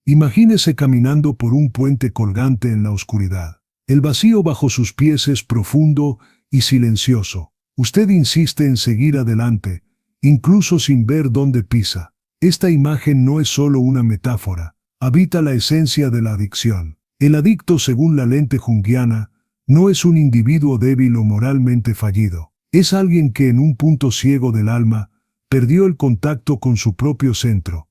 Imagínese caminando por un puente colgante en la oscuridad. El vacío bajo sus pies es profundo y silencioso. Usted insiste en seguir adelante, incluso sin ver dónde pisa. Esta imagen no es solo una metáfora, habita la esencia de la adicción. El adicto, según la lente junguiana, no es un individuo débil o moralmente fallido. Es alguien que en un punto ciego del alma perdió el contacto con su propio centro.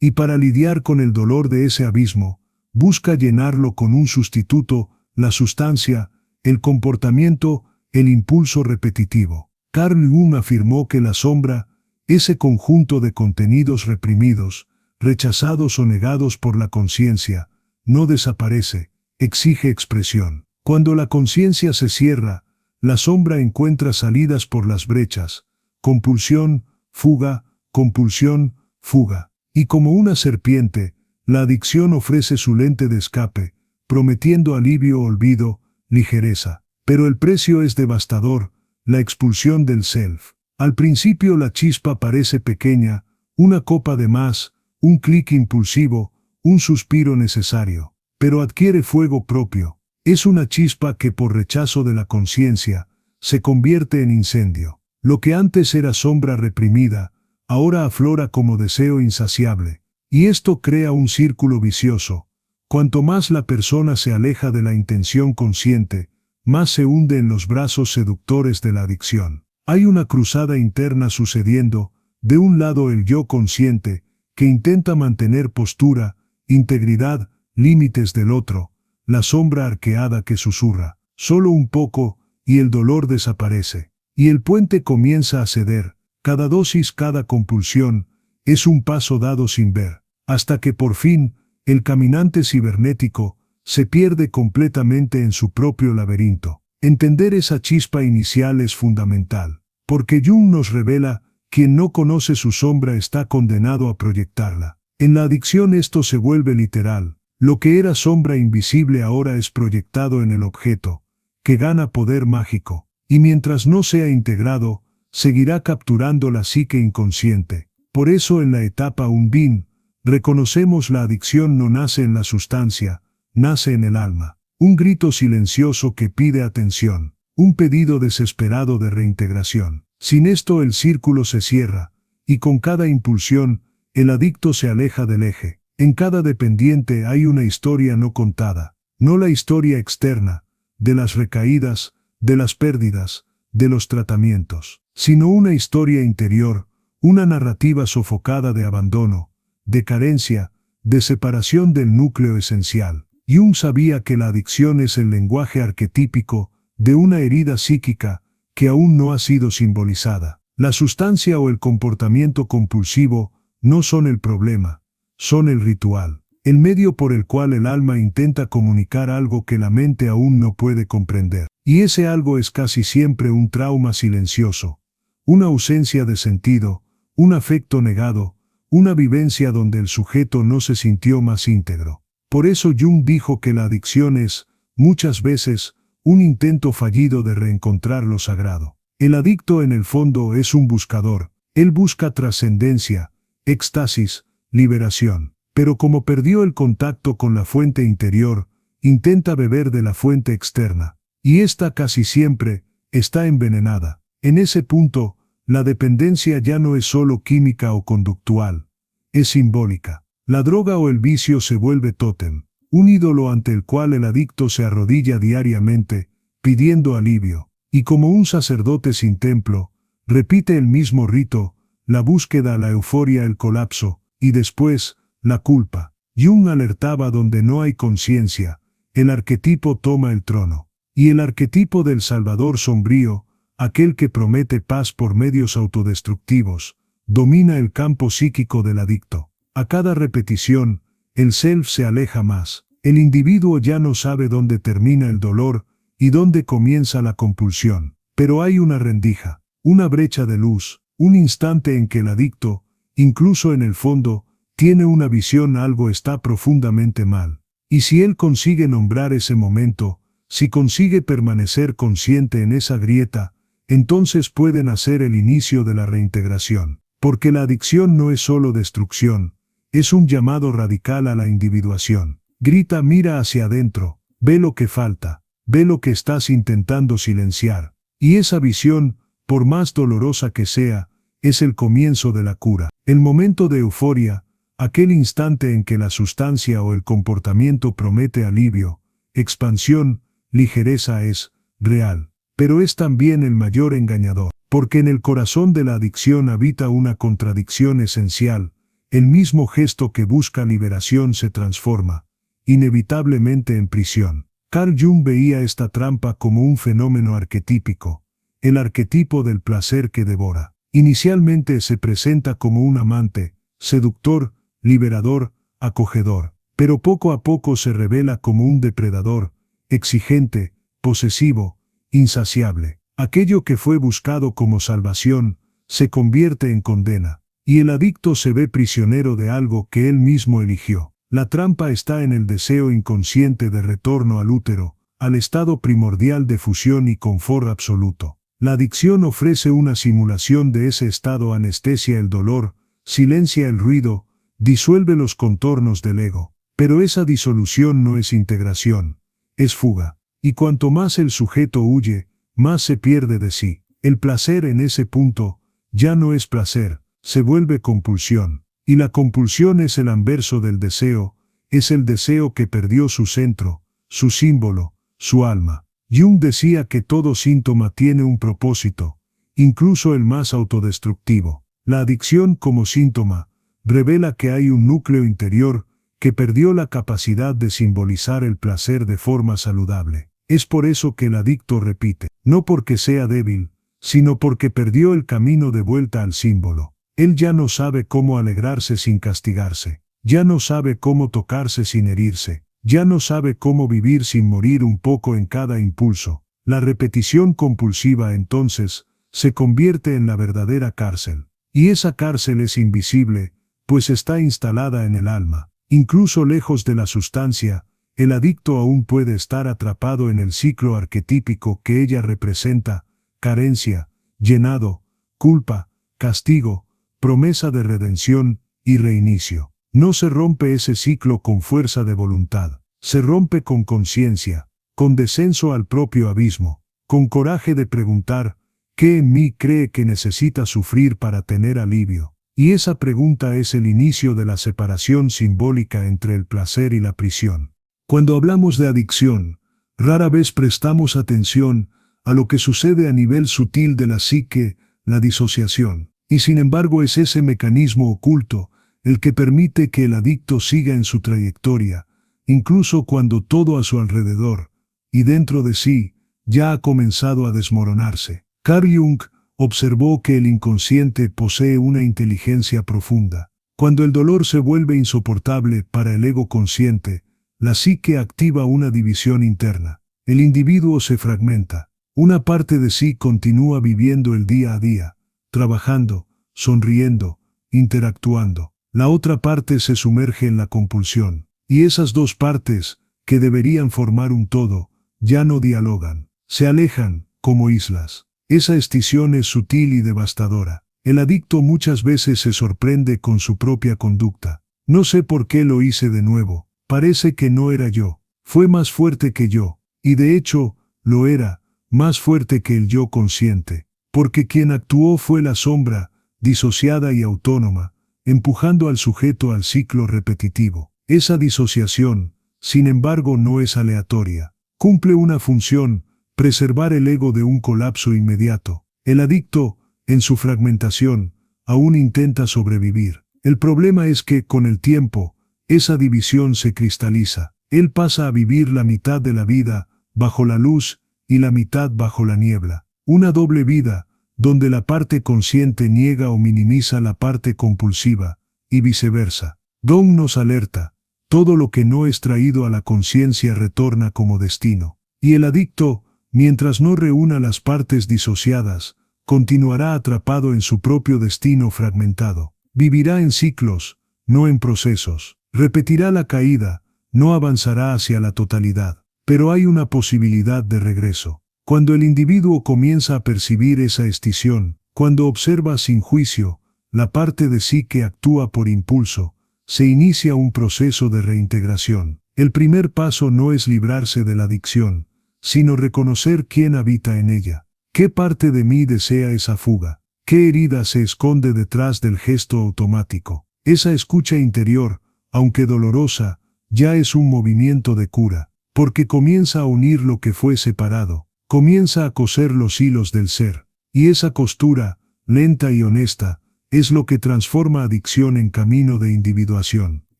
Y para lidiar con el dolor de ese abismo, busca llenarlo con un sustituto, la sustancia, el comportamiento, el impulso repetitivo. Carl Jung afirmó que la sombra, ese conjunto de contenidos reprimidos, rechazados o negados por la conciencia, no desaparece, exige expresión. Cuando la conciencia se cierra, la sombra encuentra salidas por las brechas, compulsión, fuga, compulsión, fuga. Y como una serpiente, la adicción ofrece su lente de escape, prometiendo alivio, olvido, ligereza. Pero el precio es devastador, la expulsión del self. Al principio la chispa parece pequeña, una copa de más, un clic impulsivo, un suspiro necesario. Pero adquiere fuego propio. Es una chispa que por rechazo de la conciencia, se convierte en incendio. Lo que antes era sombra reprimida, ahora aflora como deseo insaciable. Y esto crea un círculo vicioso. Cuanto más la persona se aleja de la intención consciente, más se hunde en los brazos seductores de la adicción. Hay una cruzada interna sucediendo, de un lado el yo consciente, que intenta mantener postura, integridad, límites del otro, la sombra arqueada que susurra, solo un poco, y el dolor desaparece. Y el puente comienza a ceder, cada dosis, cada compulsión, es un paso dado sin ver, hasta que por fin, el caminante cibernético, se pierde completamente en su propio laberinto. Entender esa chispa inicial es fundamental, porque Jung nos revela, quien no conoce su sombra está condenado a proyectarla. En la adicción esto se vuelve literal, lo que era sombra invisible ahora es proyectado en el objeto, que gana poder mágico, y mientras no sea integrado, seguirá capturando la psique inconsciente. Por eso en la etapa Undine, reconocemos la adicción no nace en la sustancia, nace en el alma. Un grito silencioso que pide atención, un pedido desesperado de reintegración. Sin esto el círculo se cierra, y con cada impulsión, el adicto se aleja del eje. En cada dependiente hay una historia no contada, no la historia externa, de las recaídas, de las pérdidas, de los tratamientos, sino una historia interior, una narrativa sofocada de abandono, de carencia, de separación del núcleo esencial. Jung sabía que la adicción es el lenguaje arquetípico de una herida psíquica que aún no ha sido simbolizada. La sustancia o el comportamiento compulsivo no son el problema, son el ritual, el medio por el cual el alma intenta comunicar algo que la mente aún no puede comprender. Y ese algo es casi siempre un trauma silencioso, una ausencia de sentido, un afecto negado, una vivencia donde el sujeto no se sintió más íntegro. Por eso Jung dijo que la adicción es, muchas veces, un intento fallido de reencontrar lo sagrado. El adicto en el fondo es un buscador, él busca trascendencia, éxtasis, liberación. Pero como perdió el contacto con la fuente interior, intenta beber de la fuente externa. Y esta casi siempre está envenenada. En ese punto, la dependencia ya no es solo química o conductual, es simbólica. La droga o el vicio se vuelve tótem, un ídolo ante el cual el adicto se arrodilla diariamente, pidiendo alivio. Y como un sacerdote sin templo, repite el mismo rito, la búsqueda, la euforia, el colapso, y después, la culpa. Jung alertaba donde no hay conciencia, el arquetipo toma el trono. Y el arquetipo del salvador sombrío, aquel que promete paz por medios autodestructivos, domina el campo psíquico del adicto. A cada repetición, el self se aleja más. El individuo ya no sabe dónde termina el dolor y dónde comienza la compulsión. Pero hay una rendija, una brecha de luz, un instante en que el adicto, incluso en el fondo, tiene una visión: algo está profundamente mal. Y si él consigue nombrar ese momento, si consigue permanecer consciente en esa grieta, entonces puede nacer el inicio de la reintegración. Porque la adicción no es solo destrucción, Es un llamado radical a la individuación. Grita, mira hacia adentro, ve lo que falta, ve lo que estás intentando silenciar. Y esa visión, por más dolorosa que sea, es el comienzo de la cura. El momento de euforia, aquel instante en que la sustancia o el comportamiento promete alivio, expansión, ligereza es real. Pero es también el mayor engañador, porque en el corazón de la adicción habita una contradicción esencial. El mismo gesto que busca liberación se transforma, inevitablemente, en prisión. Carl Jung veía esta trampa como un fenómeno arquetípico, el arquetipo del placer que devora. Inicialmente se presenta como un amante, seductor, liberador, acogedor, pero poco a poco se revela como un depredador, exigente, posesivo, insaciable. Aquello que fue buscado como salvación se convierte en condena, y el adicto se ve prisionero de algo que él mismo eligió. La trampa está en el deseo inconsciente de retorno al útero, al estado primordial de fusión y confort absoluto. La adicción ofrece una simulación de ese estado, anestesia el dolor, silencia el ruido, disuelve los contornos del ego. Pero esa disolución no es integración, es fuga. Y cuanto más el sujeto huye, más se pierde de sí. El placer en ese punto ya no es placer, se vuelve compulsión. Y la compulsión es el anverso del deseo, es el deseo que perdió su centro, su símbolo, su alma. Jung decía que todo síntoma tiene un propósito, incluso el más autodestructivo. La adicción como síntoma revela que hay un núcleo interior que perdió la capacidad de simbolizar el placer de forma saludable. Es por eso que el adicto repite, no porque sea débil, sino porque perdió el camino de vuelta al símbolo. Él ya no sabe cómo alegrarse sin castigarse, ya no sabe cómo tocarse sin herirse, ya no sabe cómo vivir sin morir un poco en cada impulso. La repetición compulsiva entonces se convierte en la verdadera cárcel. Y esa cárcel es invisible, pues está instalada en el alma. Incluso lejos de la sustancia, el adicto aún puede estar atrapado en el ciclo arquetípico que ella representa: carencia, llenado, culpa, castigo, promesa de redención y reinicio. No se rompe ese ciclo con fuerza de voluntad, se rompe con conciencia, con descenso al propio abismo, con coraje de preguntar, ¿qué en mí cree que necesita sufrir para tener alivio? Y esa pregunta es el inicio de la separación simbólica entre el placer y la prisión. Cuando hablamos de adicción, rara vez prestamos atención a lo que sucede a nivel sutil de la psique, la disociación. Y sin embargo es ese mecanismo oculto el que permite que el adicto siga en su trayectoria, incluso cuando todo a su alrededor, y dentro de sí, ya ha comenzado a desmoronarse. Carl Jung observó que el inconsciente posee una inteligencia profunda. Cuando el dolor se vuelve insoportable para el ego consciente, la psique activa una división interna. El individuo se fragmenta. Una parte de sí continúa viviendo el día a día, trabajando, sonriendo, interactuando. La otra parte se sumerge en la compulsión. Y esas dos partes, que deberían formar un todo, ya no dialogan. Se alejan, como islas. Esa escisión es sutil y devastadora. El adicto muchas veces se sorprende con su propia conducta. No sé por qué lo hice de nuevo. Parece que no era yo. Fue más fuerte que yo. Y de hecho, lo era, más fuerte que el yo consciente. Porque quien actuó fue la sombra, disociada y autónoma, empujando al sujeto al ciclo repetitivo. Esa disociación, sin embargo, no es aleatoria. Cumple una función: preservar el ego de un colapso inmediato. El adicto, en su fragmentación, aún intenta sobrevivir. El problema es que, con el tiempo, esa división se cristaliza. Él pasa a vivir la mitad de la vida bajo la luz y la mitad bajo la niebla. Una doble vida, donde la parte consciente niega o minimiza la parte compulsiva, y viceversa. Jung nos alerta: todo lo que no es traído a la conciencia retorna como destino. Y el adicto, mientras no reúna las partes disociadas, continuará atrapado en su propio destino fragmentado. Vivirá en ciclos, no en procesos. Repetirá la caída, no avanzará hacia la totalidad. Pero hay una posibilidad de regreso. Cuando el individuo comienza a percibir esa escisión, cuando observa sin juicio la parte de sí que actúa por impulso, se inicia un proceso de reintegración. El primer paso no es librarse de la adicción, sino reconocer quién habita en ella. ¿Qué parte de mí desea esa fuga? ¿Qué herida se esconde detrás del gesto automático? Esa escucha interior, aunque dolorosa, ya es un movimiento de cura, porque comienza a unir lo que fue separado, comienza a coser los hilos del ser, y esa costura, lenta y honesta, es lo que transforma adicción en camino de individuación.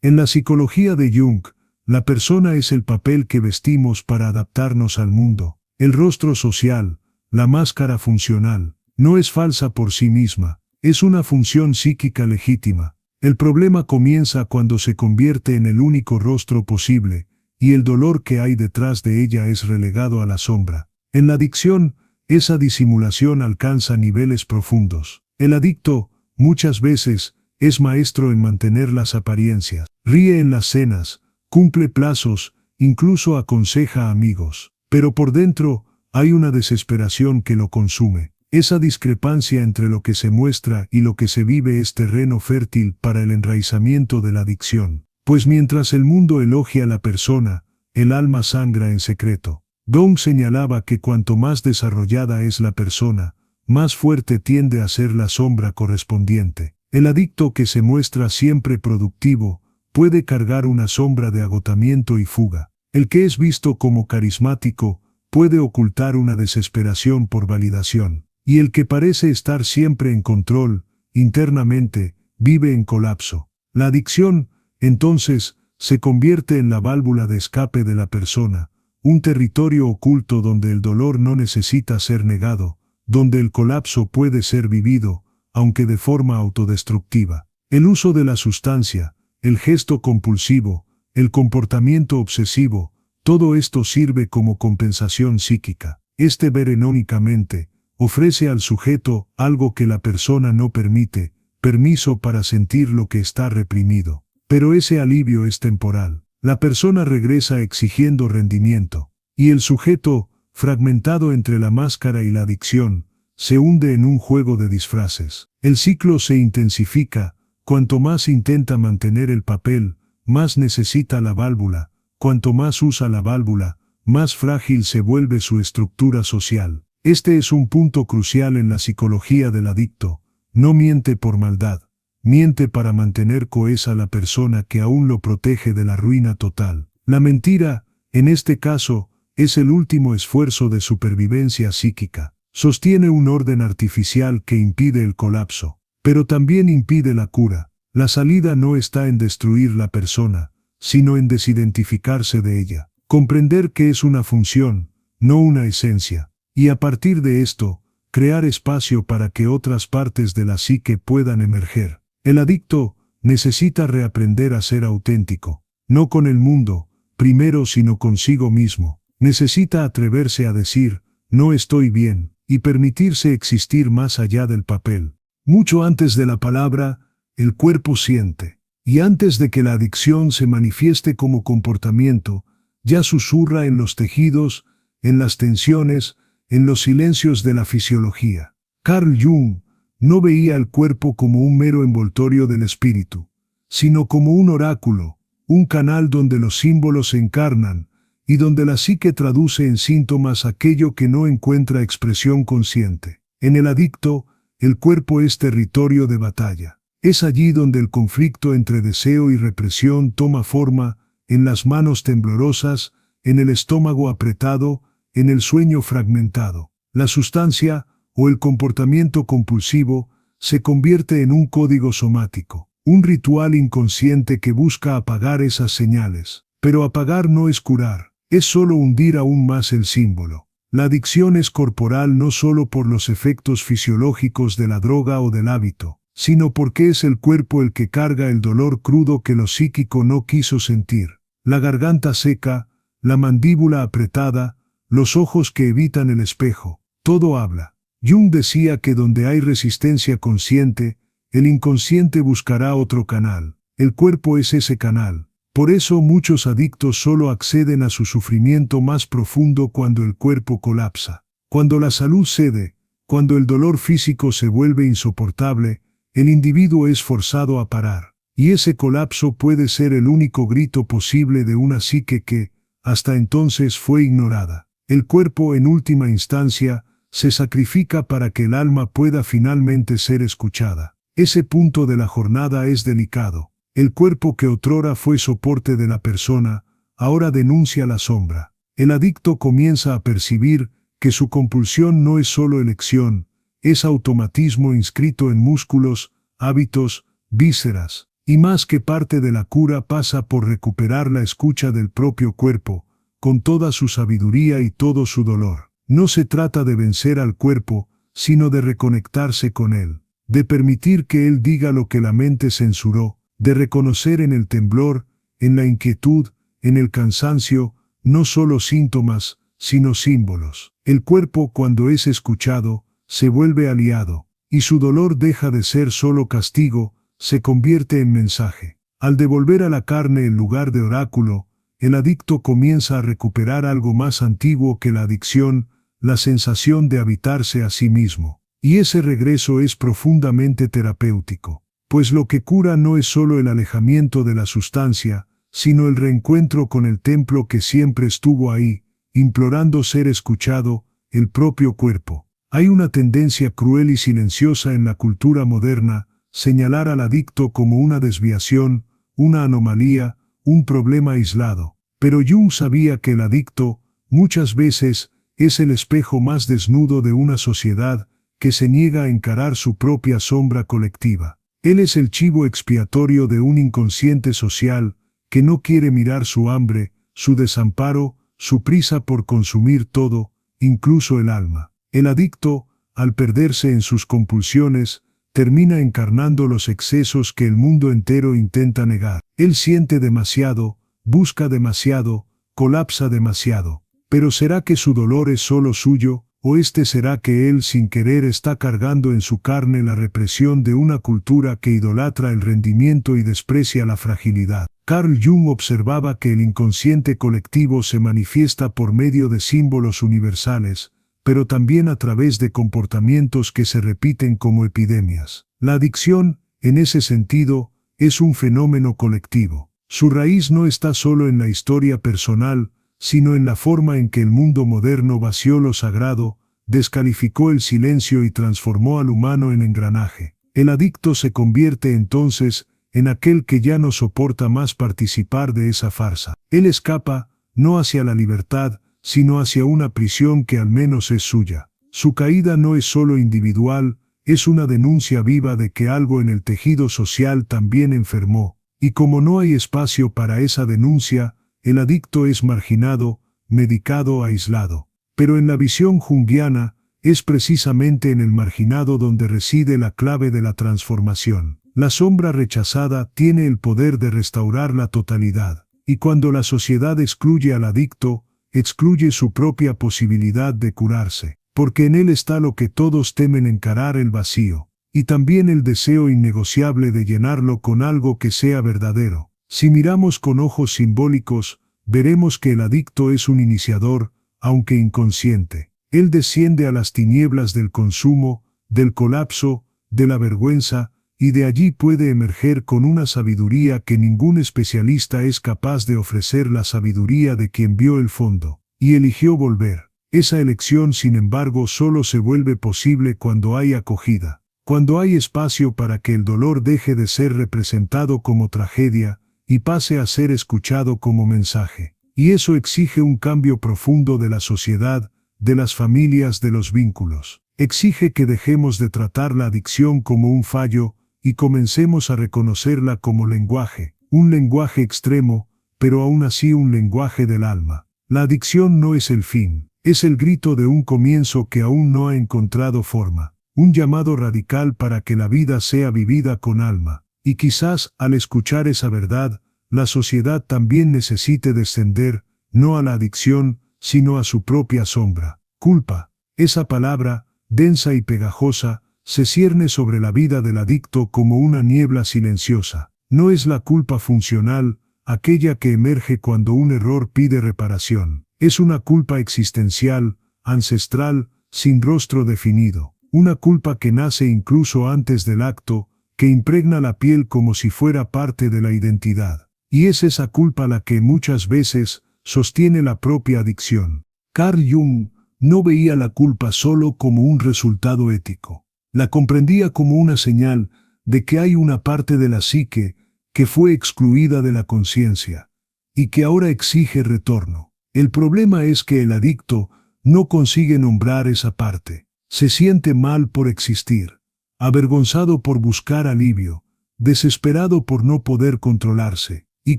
En la psicología de Jung, la persona es el papel que vestimos para adaptarnos al mundo. El rostro social, la máscara funcional, no es falsa por sí misma, es una función psíquica legítima. El problema comienza cuando se convierte en el único rostro posible, y el dolor que hay detrás de ella es relegado a la sombra. En la adicción, esa disimulación alcanza niveles profundos. El adicto, muchas veces, es maestro en mantener las apariencias. Ríe en las cenas, cumple plazos, incluso aconseja a amigos. Pero por dentro, hay una desesperación que lo consume. Esa discrepancia entre lo que se muestra y lo que se vive es terreno fértil para el enraizamiento de la adicción. Pues mientras el mundo elogia a la persona, el alma sangra en secreto. Jung señalaba que cuanto más desarrollada es la persona, más fuerte tiende a ser la sombra correspondiente. El adicto que se muestra siempre productivo, puede cargar una sombra de agotamiento y fuga. El que es visto como carismático, puede ocultar una desesperación por validación. Y el que parece estar siempre en control, internamente, vive en colapso. La adicción, entonces, se convierte en la válvula de escape de la persona, un territorio oculto donde el dolor no necesita ser negado, donde el colapso puede ser vivido, aunque de forma autodestructiva. El uso de la sustancia, el gesto compulsivo, el comportamiento obsesivo, todo esto sirve como compensación psíquica. Ver enónicamente, ofrece al sujeto algo que la persona no permite, permiso para sentir lo que está reprimido. Pero ese alivio es temporal. La persona regresa exigiendo rendimiento, y el sujeto, fragmentado entre la máscara y la adicción, se hunde en un juego de disfraces. El ciclo se intensifica, cuanto más intenta mantener el papel, más necesita la válvula, cuanto más usa la válvula, más frágil se vuelve su estructura social. Este es un punto crucial en la psicología del adicto. No miente por maldad, miente para mantener cohesa la persona que aún lo protege de la ruina total. La mentira, en este caso, es el último esfuerzo de supervivencia psíquica. Sostiene un orden artificial que impide el colapso, pero también impide la cura. La salida no está en destruir la persona, sino en desidentificarse de ella. Comprender que es una función, no una esencia. Y a partir de esto, crear espacio para que otras partes de la psique puedan emerger. El adicto necesita reaprender a ser auténtico, no con el mundo, primero sino consigo mismo. Necesita atreverse a decir, no estoy bien, y permitirse existir más allá del papel. Mucho antes de la palabra, el cuerpo siente. Y antes de que la adicción se manifieste como comportamiento, ya susurra en los tejidos, en las tensiones, en los silencios de la fisiología. Carl Jung no veía el cuerpo como un mero envoltorio del espíritu, sino como un oráculo, un canal donde los símbolos se encarnan y donde la psique traduce en síntomas aquello que no encuentra expresión consciente. En el adicto, el cuerpo es territorio de batalla. Es allí donde el conflicto entre deseo y represión toma forma, en las manos temblorosas, en el estómago apretado, en el sueño fragmentado. La sustancia, o el comportamiento compulsivo, se convierte en un código somático, un ritual inconsciente que busca apagar esas señales. Pero apagar no es curar, es solo hundir aún más el símbolo. La adicción es corporal no solo por los efectos fisiológicos de la droga o del hábito, sino porque es el cuerpo el que carga el dolor crudo que lo psíquico no quiso sentir. La garganta seca, la mandíbula apretada, los ojos que evitan el espejo, todo habla. Jung decía que donde hay resistencia consciente, el inconsciente buscará otro canal. El cuerpo es ese canal. Por eso muchos adictos solo acceden a su sufrimiento más profundo cuando el cuerpo colapsa. Cuando la salud cede, cuando el dolor físico se vuelve insoportable, el individuo es forzado a parar. Y ese colapso puede ser el único grito posible de una psique que, hasta entonces, fue ignorada. El cuerpo, en última instancia, se sacrifica para que el alma pueda finalmente ser escuchada. Ese punto de la jornada es delicado. El cuerpo que otrora fue soporte de la persona, ahora denuncia la sombra. El adicto comienza a percibir que su compulsión no es solo elección, es automatismo inscrito en músculos, hábitos, vísceras, y más que parte de la cura pasa por recuperar la escucha del propio cuerpo, con toda su sabiduría y todo su dolor. No se trata de vencer al cuerpo, sino de reconectarse con él, de permitir que él diga lo que la mente censuró, de reconocer en el temblor, en la inquietud, en el cansancio, no solo síntomas, sino símbolos. El cuerpo, cuando es escuchado, se vuelve aliado, y su dolor deja de ser solo castigo, se convierte en mensaje. Al devolver a la carne el lugar de oráculo, el adicto comienza a recuperar algo más antiguo que la adicción, la sensación de habitarse a sí mismo. Y ese regreso es profundamente terapéutico, pues lo que cura no es solo el alejamiento de la sustancia, sino el reencuentro con el templo que siempre estuvo ahí, implorando ser escuchado, el propio cuerpo. Hay una tendencia cruel y silenciosa en la cultura moderna, señalar al adicto como una desviación, una anomalía, un problema aislado. Pero Jung sabía que el adicto, muchas veces, es el espejo más desnudo de una sociedad que se niega a encarar su propia sombra colectiva. Él es el chivo expiatorio de un inconsciente social que no quiere mirar su hambre, su desamparo, su prisa por consumir todo, incluso el alma. El adicto, al perderse en sus compulsiones, termina encarnando los excesos que el mundo entero intenta negar. Él siente demasiado, busca demasiado, colapsa demasiado. Pero ¿será que su dolor es solo suyo, o será que él sin querer está cargando en su carne la represión de una cultura que idolatra el rendimiento y desprecia la fragilidad? Carl Jung observaba que el inconsciente colectivo se manifiesta por medio de símbolos universales, pero también a través de comportamientos que se repiten como epidemias. La adicción, en ese sentido, es un fenómeno colectivo. Su raíz no está solo en la historia personal, sino en la forma en que el mundo moderno vació lo sagrado, descalificó el silencio y transformó al humano en engranaje. El adicto se convierte entonces en aquel que ya no soporta más participar de esa farsa. Él escapa, no hacia la libertad, sino hacia una prisión que al menos es suya. Su caída no es solo individual, es una denuncia viva de que algo en el tejido social también enfermó, y como no hay espacio para esa denuncia, el adicto es marginado, medicado, aislado. Pero en la visión junguiana, es precisamente en el marginado donde reside la clave de la transformación. La sombra rechazada tiene el poder de restaurar la totalidad, y cuando la sociedad excluye al adicto, excluye su propia posibilidad de curarse, porque en él está lo que todos temen encarar: el vacío, y también el deseo innegociable de llenarlo con algo que sea verdadero. Si miramos con ojos simbólicos, veremos que el adicto es un iniciador, aunque inconsciente. Él desciende a las tinieblas del consumo, del colapso, de la vergüenza, y de allí puede emerger con una sabiduría que ningún especialista es capaz de ofrecer: la sabiduría de quien vio el fondo y eligió volver. Esa elección, sin embargo, solo se vuelve posible cuando hay acogida, cuando hay espacio para que el dolor deje de ser representado como tragedia y pase a ser escuchado como mensaje. Y eso exige un cambio profundo de la sociedad, de las familias, de los vínculos. Exige que dejemos de tratar la adicción como un fallo y comencemos a reconocerla como lenguaje, un lenguaje extremo, pero aún así un lenguaje del alma. La adicción no es el fin, es el grito de un comienzo que aún no ha encontrado forma, un llamado radical para que la vida sea vivida con alma. Y quizás, al escuchar esa verdad, la sociedad también necesite descender, no a la adicción, sino a su propia sombra. Culpa. Esa palabra, densa y pegajosa, se cierne sobre la vida del adicto como una niebla silenciosa. No es la culpa funcional, aquella que emerge cuando un error pide reparación. Es una culpa existencial, ancestral, sin rostro definido. Una culpa que nace incluso antes del acto, que impregna la piel como si fuera parte de la identidad. Y es esa culpa la que muchas veces sostiene la propia adicción. Carl Jung no veía la culpa solo como un resultado ético. La comprendía como una señal de que hay una parte de la psique que fue excluida de la conciencia y que ahora exige retorno. El problema es que el adicto no consigue nombrar esa parte. Se siente mal por existir, avergonzado por buscar alivio, desesperado por no poder controlarse, y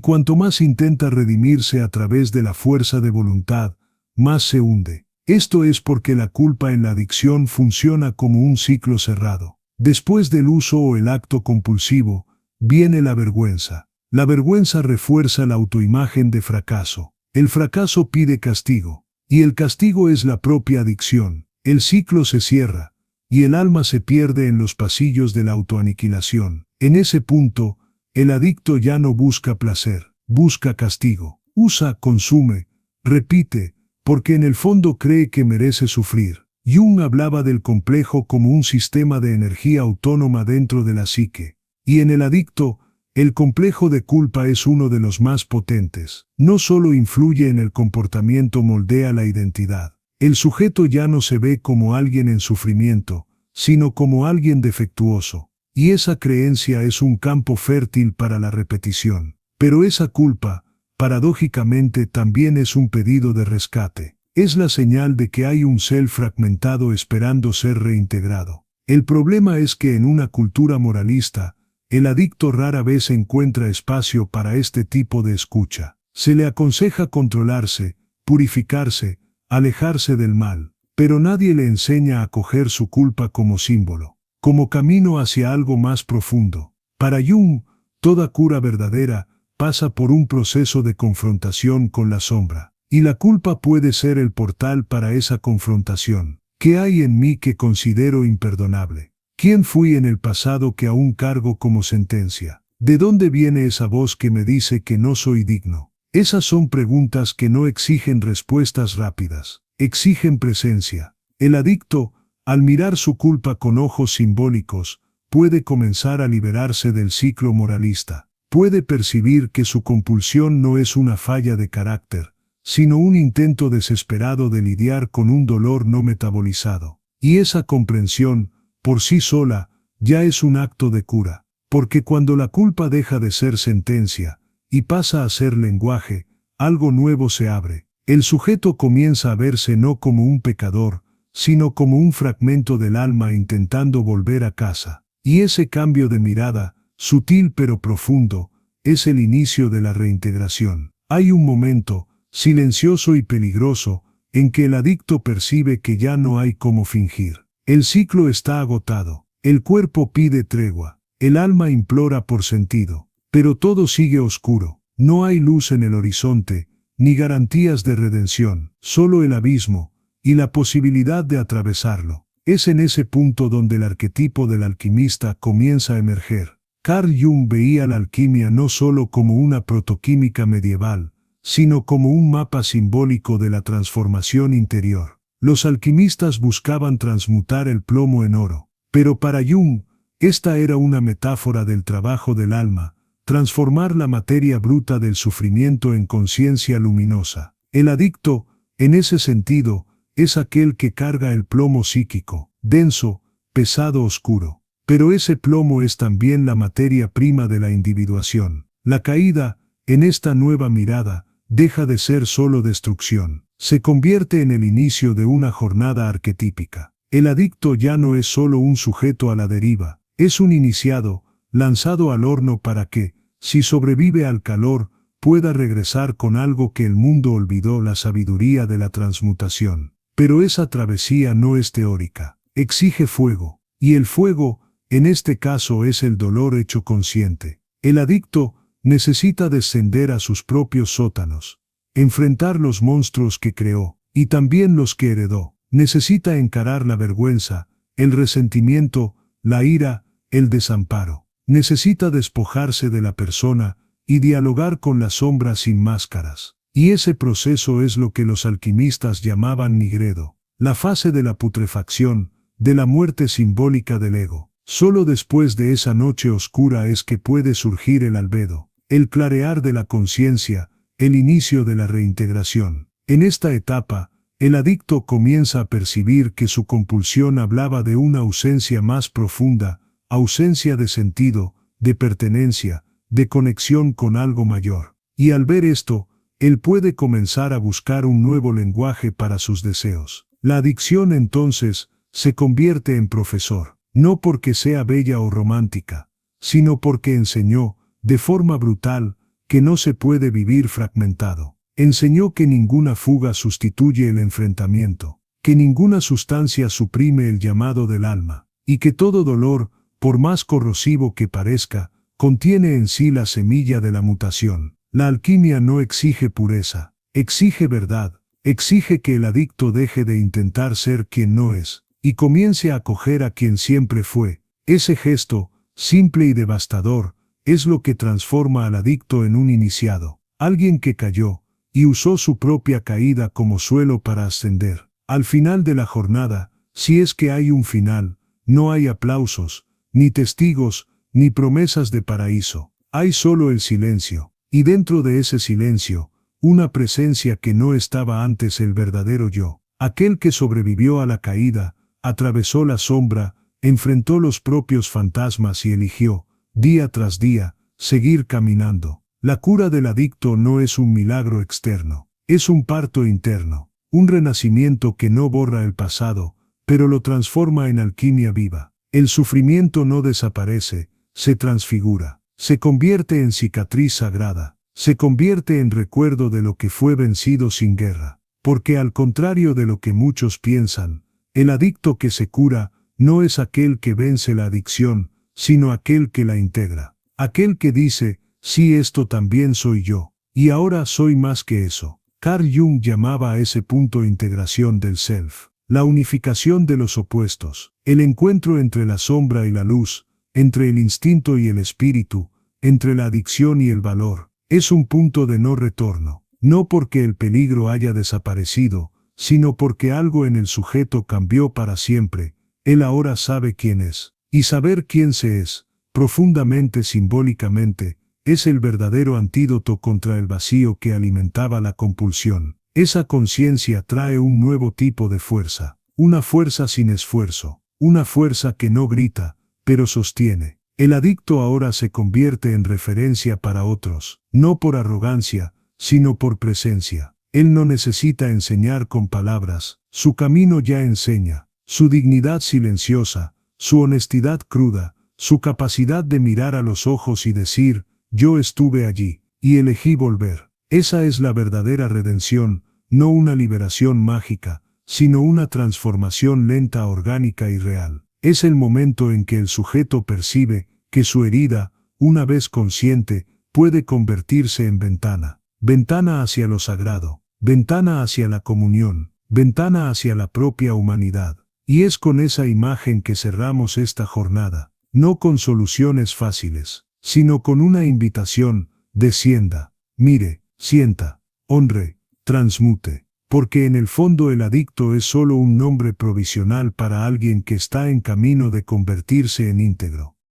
cuanto más intenta redimirse a través de la fuerza de voluntad, más se hunde. Esto es porque la culpa en la adicción funciona como un ciclo cerrado. Después del uso o el acto compulsivo, viene la vergüenza. La vergüenza refuerza la autoimagen de fracaso. El fracaso pide castigo, y el castigo es la propia adicción. El ciclo se cierra, y el alma se pierde en los pasillos de la autoaniquilación. En ese punto, el adicto ya no busca placer, busca castigo. Usa, consume, repite, porque en el fondo cree que merece sufrir. Jung hablaba del complejo como un sistema de energía autónoma dentro de la psique, y en el adicto, el complejo de culpa es uno de los más potentes. No solo influye en el comportamiento, moldea la identidad. El sujeto ya no se ve como alguien en sufrimiento, sino como alguien defectuoso. Y esa creencia es un campo fértil para la repetición. Pero esa culpa, paradójicamente, también es un pedido de rescate. Es la señal de que hay un ser fragmentado esperando ser reintegrado. El problema es que en una cultura moralista, el adicto rara vez encuentra espacio para este tipo de escucha. Se le aconseja controlarse, purificarse, alejarse del mal, pero nadie le enseña a coger su culpa como símbolo, como camino hacia algo más profundo. Para Jung, toda cura verdadera pasa por un proceso de confrontación con la sombra, y la culpa puede ser el portal para esa confrontación. ¿Qué hay en mí que considero imperdonable? ¿Quién fui en el pasado que aún cargo como sentencia? ¿De dónde viene esa voz que me dice que no soy digno? Esas son preguntas que no exigen respuestas rápidas, exigen presencia. El adicto, al mirar su culpa con ojos simbólicos, puede comenzar a liberarse del ciclo moralista. Puede percibir que su compulsión no es una falla de carácter, sino un intento desesperado de lidiar con un dolor no metabolizado. Y esa comprensión, por sí sola, ya es un acto de cura, porque cuando la culpa deja de ser sentencia y pasa a ser lenguaje, algo nuevo se abre. El sujeto comienza a verse no como un pecador, sino como un fragmento del alma intentando volver a casa. Y ese cambio de mirada, sutil pero profundo, es el inicio de la reintegración. Hay un momento, silencioso y peligroso, en que el adicto percibe que ya no hay cómo fingir. El ciclo está agotado, el cuerpo pide tregua, el alma implora por sentido, pero todo sigue oscuro, no hay luz en el horizonte, ni garantías de redención, solo el abismo, y la posibilidad de atravesarlo. Es en ese punto donde el arquetipo del alquimista comienza a emerger. Carl Jung veía la alquimia no solo como una protoquímica medieval, sino como un mapa simbólico de la transformación interior. Los alquimistas buscaban transmutar el plomo en oro, pero para Jung, esta era una metáfora del trabajo del alma, transformar la materia bruta del sufrimiento en conciencia luminosa. El adicto, en ese sentido, es aquel que carga el plomo psíquico, denso, pesado, oscuro. Pero ese plomo es también la materia prima de la individuación. La caída, en esta nueva mirada, deja de ser solo destrucción. Se convierte en el inicio de una jornada arquetípica. El adicto ya no es solo un sujeto a la deriva, es un iniciado, lanzado al horno para que, si sobrevive al calor, pueda regresar con algo que el mundo olvidó: la sabiduría de la transmutación. Pero esa travesía no es teórica, exige fuego, y el fuego, en este caso, es el dolor hecho consciente. El adicto necesita descender a sus propios sótanos, enfrentar los monstruos que creó, y también los que heredó. Necesita encarar la vergüenza, el resentimiento, la ira, el desamparo. Necesita despojarse de la persona y dialogar con la sombra sin máscaras. Y ese proceso es lo que los alquimistas llamaban nigredo, la fase de la putrefacción, de la muerte simbólica del ego. Solo después de esa noche oscura es que puede surgir el albedo, el clarear de la conciencia, el inicio de la reintegración. En esta etapa, el adicto comienza a percibir que su compulsión hablaba de una ausencia más profunda, ausencia de sentido, de pertenencia, de conexión con algo mayor. Y al ver esto, él puede comenzar a buscar un nuevo lenguaje para sus deseos. La adicción entonces se convierte en profesor, no porque sea bella o romántica, sino porque enseñó, de forma brutal, que no se puede vivir fragmentado. Enseñó que ninguna fuga sustituye el enfrentamiento, que ninguna sustancia suprime el llamado del alma, y que todo dolor, por más corrosivo que parezca, contiene en sí la semilla de la mutación. La alquimia no exige pureza, exige verdad, exige que el adicto deje de intentar ser quien no es, y comience a acoger a quien siempre fue. Ese gesto, simple y devastador, es lo que transforma al adicto en un iniciado, alguien que cayó, y usó su propia caída como suelo para ascender. Al final de la jornada, si es que hay un final, no hay aplausos, ni testigos, ni promesas de paraíso. Hay solo el silencio, y dentro de ese silencio, una presencia que no estaba antes, el verdadero yo, aquel que sobrevivió a la caída, atravesó la sombra, enfrentó los propios fantasmas y eligió, día tras día, seguir caminando. La cura del adicto no es un milagro externo, es un parto interno, un renacimiento que no borra el pasado, pero lo transforma en alquimia viva. El sufrimiento no desaparece, se transfigura, se convierte en cicatriz sagrada, se convierte en recuerdo de lo que fue vencido sin guerra, porque al contrario de lo que muchos piensan, el adicto que se cura no es aquel que vence la adicción, sino aquel que la integra, aquel que dice, sí, esto también soy yo, y ahora soy más que eso. Carl Jung llamaba a ese punto integración del self, la unificación de los opuestos, el encuentro entre la sombra y la luz, entre el instinto y el espíritu, entre la adicción y el valor. Es un punto de no retorno, no porque el peligro haya desaparecido, sino porque algo en el sujeto cambió para siempre. Él ahora sabe quién es, y saber quién se es, profundamente simbólicamente, es el verdadero antídoto contra el vacío que alimentaba la compulsión. Esa conciencia trae un nuevo tipo de fuerza, una fuerza sin esfuerzo, una fuerza que no grita, pero sostiene. El adicto ahora se convierte en referencia para otros, no por arrogancia, sino por presencia. Él no necesita enseñar con palabras, su camino ya enseña, su dignidad silenciosa, su honestidad cruda, su capacidad de mirar a los ojos y decir, yo estuve allí, y elegí volver. Esa es la verdadera redención, no una liberación mágica, sino una transformación lenta, orgánica y real. Es el momento en que el sujeto percibe que su herida, una vez consciente, puede convertirse en ventana. Ventana hacia lo sagrado, ventana hacia la comunión, ventana hacia la propia humanidad. Y es con esa imagen que cerramos esta jornada, no con soluciones fáciles, sino con una invitación: descienda, mire, sienta, honre, transmute, porque en el fondo el adicto es solo un nombre provisional para alguien que está en camino de convertirse en íntegro.